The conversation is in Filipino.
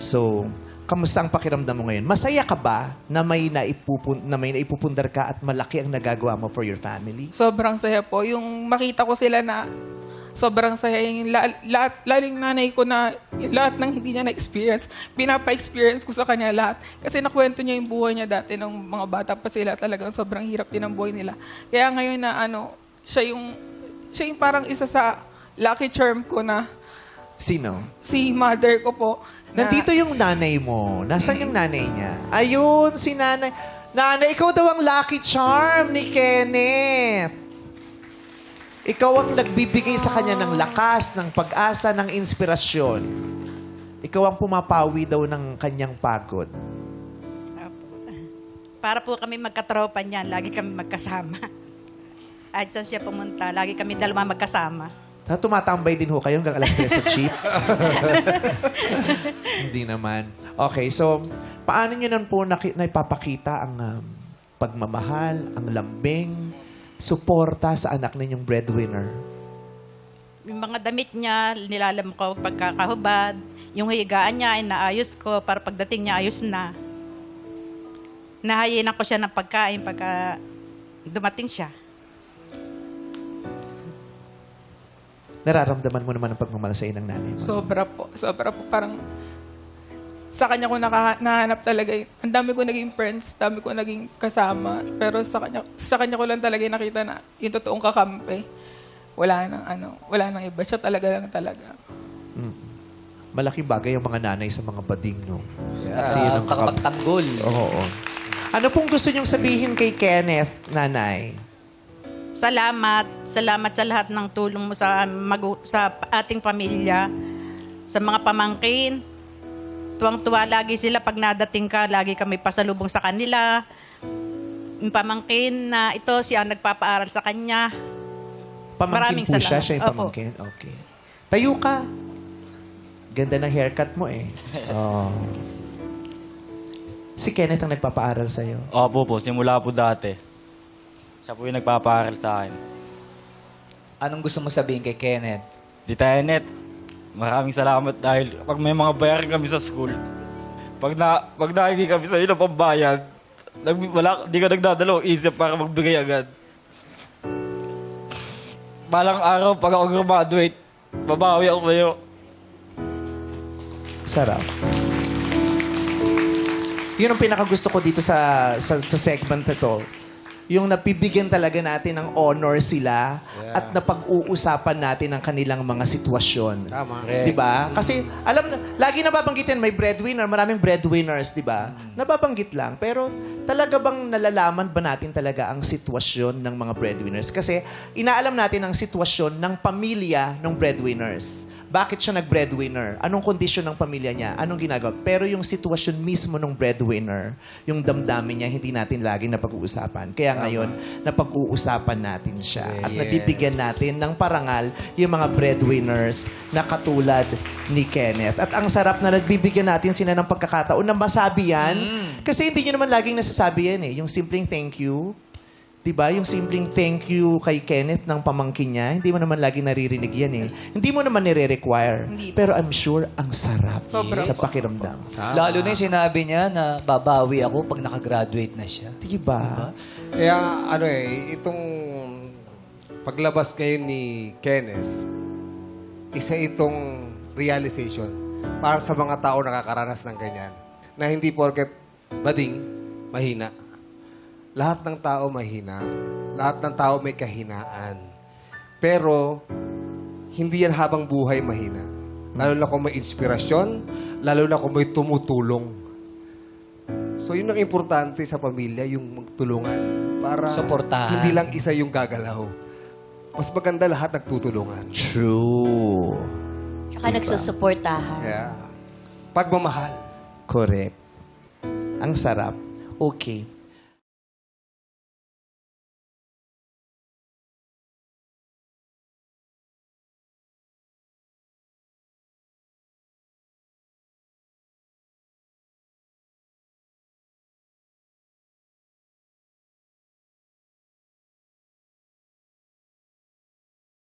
So, kamusta ang pakiramdam mo ngayon? Masaya ka ba na may naipupundar ka at malaki ang nagagawa mo for your family? Sobrang saya po. Yung makita ko sila na sobrang saya. Yung lahat, lalo yung nanay ko na lahat ng hindi niya na-experience, pinapa-experience ko sa kanya lahat. Kasi nakwento niya yung buhay niya dati nung mga bata pa sila. Talagang sobrang hirap din ang buhay nila. Kaya ngayon na siya yung parang isa sa lucky charm ko na Sino? si mother ko po. Nandito yung nanay mo. Nasaan yung nanay niya? Ayun, si nanay. Nanay, ikaw daw ang lucky charm ni Kenneth. Ikaw ang nagbibigay sa kanya ng lakas, ng pag-asa, ng inspirasyon. Ikaw ang pumapawi daw ng kanyang pagod. Para po kami magkatropa niyan, lagi kami magkasama. At saan siya pumunta, lagi kami dalawa magkasama. Tumatambay din ho kayo hanggang alas 3 sa jeep? Hindi naman. Okay, so paano nyo nan po naipapakita ang pagmamahal, ang lambing, suporta sa anak ninyong breadwinner? Yung mga damit niya, nilalam ko pagkakahubad. Yung higaan niya, inaayos ko para pagdating niya, ayos na. Nahayinan ko siya ng pagkain pagka dumating siya. Nararamdaman mo naman ang pagmamahal sa ng nanay mo? Sobra po. Sobra po. Parang sa kanya ko nahanap talaga. Ang dami ko naging friends, dami ko naging kasama. Pero sa kanya ko lang talaga nakita na yung totoong kakampi. Wala nang iba. Siya talaga lang talaga. Malaking bagay ang mga nanay sa mga bading, no? Yeah. Kasi yun ang Takapagtanggol. Oo. Ano pong gusto niyong sabihin kay Kenneth, nanay? Salamat. Salamat sa lahat ng tulong mo sa ating pamilya, sa mga pamangkin. Tuwang-tuwa lagi sila pag nadating ka, lagi kami pasalubong sa kanila. Yung pamangkin na ito, siya ang nagpapaaral sa kanya. Pamangkin Maraming po siya, salamat. siya yung Opo. pamangkin? Okay. Tayo ka. Ganda ng haircut mo eh. Oh. Si Kenneth ang nagpapaaral sa'yo. Opo po, simula po dati. Siya po yung nagpapaaral sa akin. Anong gusto mo sabihin kay Kenneth? Tita Enet, maraming salamat dahil pag may mga bayaran kami sa school, pag nahingi kami sa iyo ng pambayad, di ka nagdadalawang isip para magbigay agad. Balang araw, pag ako graduate, babawi ako sa iyo. Sarap. Yun ang pinakagusto ko dito sa segment na to. Yung napibigyan talaga natin ng honor sila at napag-uusapan natin ang kanilang mga sitwasyon. Tama. Di ba? Kasi alam na, lagi nababanggit yan, may breadwinner, maraming breadwinners, di ba? Nababanggit lang. Pero talaga bang nalalaman ba natin talaga ang sitwasyon ng mga breadwinners? Kasi inaalam natin ang sitwasyon ng pamilya ng breadwinners. Bakit siya nag-breadwinner? Anong kondisyon ng pamilya niya? Anong ginagawa? Pero yung sitwasyon mismo ng breadwinner, yung damdamin niya, hindi natin laging napag-uusapan. Kaya ngayon, napag-uusapan natin siya. At nabibigyan natin ng parangal yung mga breadwinners na katulad ni Kenneth. At ang sarap na nagbibigyan natin sila ng pagkakataon na masabi yan. Kasi hindi nyo naman laging nasasabi yan eh. Yung simpleng thank you. Diba? Yung simpleng thank you kay Kenneth ng pamangkin niya, hindi mo naman lagi naririnig yan eh. Hindi mo naman nire-require. Hindi. Pero I'm sure ang sarap Sobrang. sa pakiramdam. Lalo na yung sinabi niya na babawi ako pag nakagraduate na siya. Diba? Kaya itong paglabas kayo ni Kenneth, isa itong realization para sa mga tao nakakaranas ng ganyan. Na hindi porket bading, mahina. Lahat ng tao mahina. Lahat ng tao may kahinaan. Pero, hindi yan habang buhay mahina. Lalo na kung may inspirasyon, lalo na kung may tumutulong. So, yun ang importante sa pamilya, yung magtulungan. Para Suportahan. hindi lang isa yung gagalaw. Mas maganda lahat nagtutulungan. True. Tsaka nagsusuportahan. Yeah. Pagmamahal. Correct. Ang sarap. Okay.